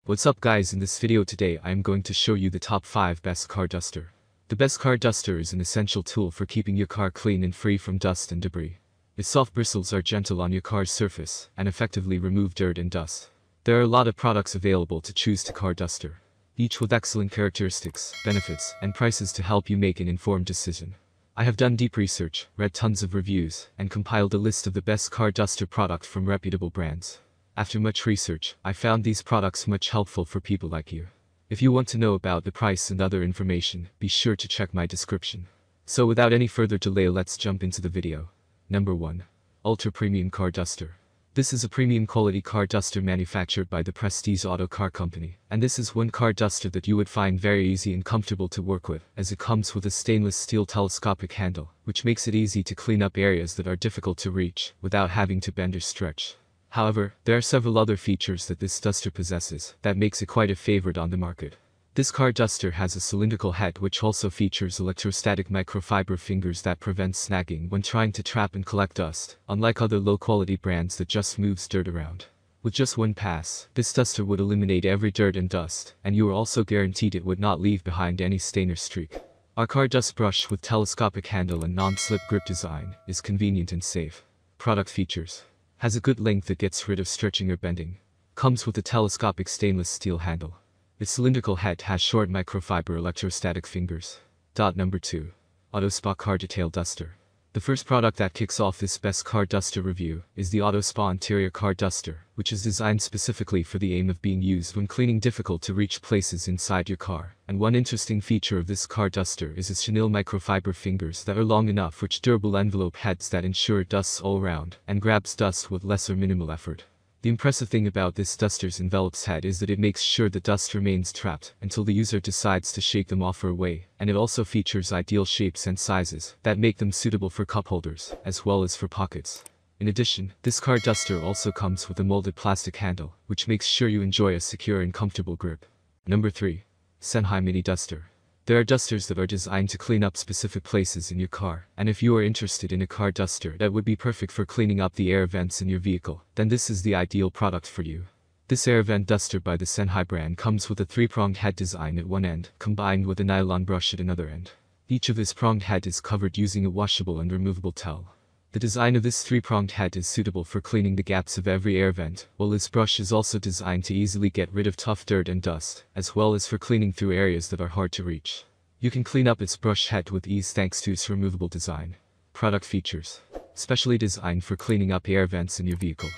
What's up guys, in this video today I am going to show you the top 5 best car duster. The best car duster is an essential tool for keeping your car clean and free from dust and debris. Its soft bristles are gentle on your car's surface and effectively remove dirt and dust. There are a lot of products available to choose to car duster, each with excellent characteristics, benefits, and prices to help you make an informed decision. I have done deep research, read tons of reviews, and compiled a list of the best car duster product from reputable brands. After much research, I found these products much helpful for people like you. If you want to know about the price and other information, be sure to check my description. So without any further delay, let's jump into the video. Number 1. Ultra Premium Car Duster. This is a premium quality car duster manufactured by the Prestige Auto Car Company, and this is one car duster that you would find very easy and comfortable to work with, as it comes with a stainless steel telescopic handle, which makes it easy to clean up areas that are difficult to reach, without having to bend or stretch. However, there are several other features that this duster possesses, that makes it quite a favorite on the market. This car duster has a cylindrical head which also features electrostatic microfiber fingers that prevent snagging when trying to trap and collect dust, unlike other low-quality brands that just moves dirt around. With just one pass, this duster would eliminate every dirt and dust, and you are also guaranteed it would not leave behind any stain or streak. Our car dust brush with telescopic handle and non-slip grip design is convenient and safe. Product features. Has a good length that gets rid of stretching or bending. Comes with a telescopic stainless steel handle. Its cylindrical head has short microfiber electrostatic fingers. Number 2. AutoSpa Car Detail Duster. The first product that kicks off this best car duster review is the AutoSpa Interior Car Duster, which is designed specifically for the aim of being used when cleaning difficult to reach places inside your car. And one interesting feature of this car duster is its chenille microfiber fingers that are long enough, which durable envelope heads that ensure dusts all around and grabs dust with less or minimal effort. The impressive thing about this duster's envelope's head is that it makes sure the dust remains trapped until the user decides to shake them off or away, and it also features ideal shapes and sizes that make them suitable for cup holders, as well as for pockets. In addition, this car duster also comes with a molded plastic handle, which makes sure you enjoy a secure and comfortable grip. Number 3. SENHAI Mini Duster. There are dusters that are designed to clean up specific places in your car, and if you are interested in a car duster that would be perfect for cleaning up the air vents in your vehicle, then this is the ideal product for you. This air vent duster by the SENHAI brand comes with a 3-pronged head design at one end, combined with a nylon brush at another end. Each of this pronged head is covered using a washable and removable towel. The design of this 3-pronged head is suitable for cleaning the gaps of every air vent, while this brush is also designed to easily get rid of tough dirt and dust, as well as for cleaning through areas that are hard to reach. You can clean up its brush head with ease thanks to its removable design. Product features. Specially designed for cleaning up air vents in your vehicle.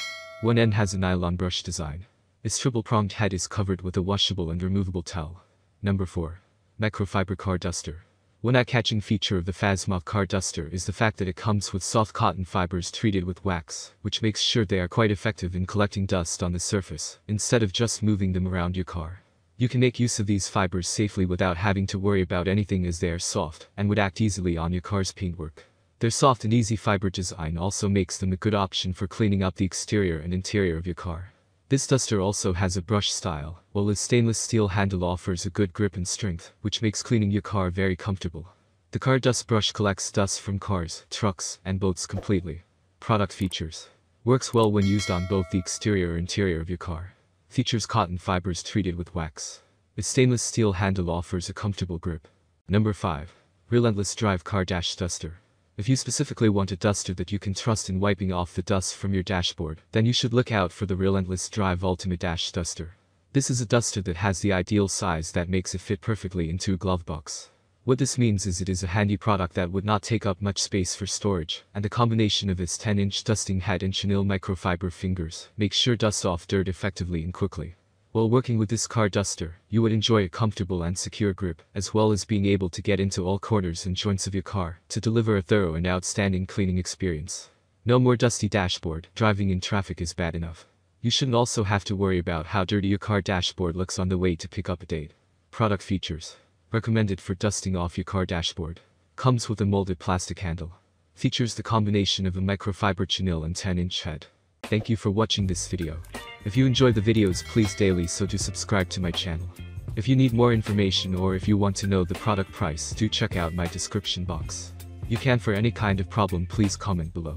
One end has a nylon brush design. Its triple-pronged head is covered with a washable and removable towel. Number 4. Microfiber Car Duster. One eye-catching feature of the 𝐍𝐶𝐭𝐞 car duster is the fact that it comes with soft cotton fibers treated with wax, which makes sure they are quite effective in collecting dust on the surface, instead of just moving them around your car. You can make use of these fibers safely without having to worry about anything, as they are soft and would act easily on your car's paintwork. Their soft and easy fiber design also makes them a good option for cleaning up the exterior and interior of your car. This duster also has a brush style, while its stainless steel handle offers a good grip and strength, which makes cleaning your car very comfortable. The car dust brush collects dust from cars, trucks, and boats completely. Product features. Works well when used on both the exterior or interior of your car. Features cotton fibers treated with wax. Its stainless steel handle offers a comfortable grip. Number 5. Relentless Drive Car Duster. If you specifically want a duster that you can trust in wiping off the dust from your dashboard, then you should look out for the Relentless Drive Ultimate Duster. This is a duster that has the ideal size that makes it fit perfectly into a glove box. What this means is it is a handy product that would not take up much space for storage, and the combination of its 10-inch dusting head and chenille microfiber fingers makes sure dust off dirt effectively and quickly. While working with this car duster, you would enjoy a comfortable and secure grip, as well as being able to get into all corners and joints of your car to deliver a thorough and outstanding cleaning experience. No more dusty dashboard. Driving in traffic is bad enough. You shouldn't also have to worry about how dirty your car dashboard looks on the way to pick up a date. Product features. Recommended for dusting off your car dashboard. Comes with a molded plastic handle. Features the combination of a microfiber chenille and 10-inch head. Thank you for watching this video. If you enjoy the videos, please daily so do subscribe to my channel. If you need more information or if you want to know the product price, do check out my description box. You can, for any kind of problem, please comment below.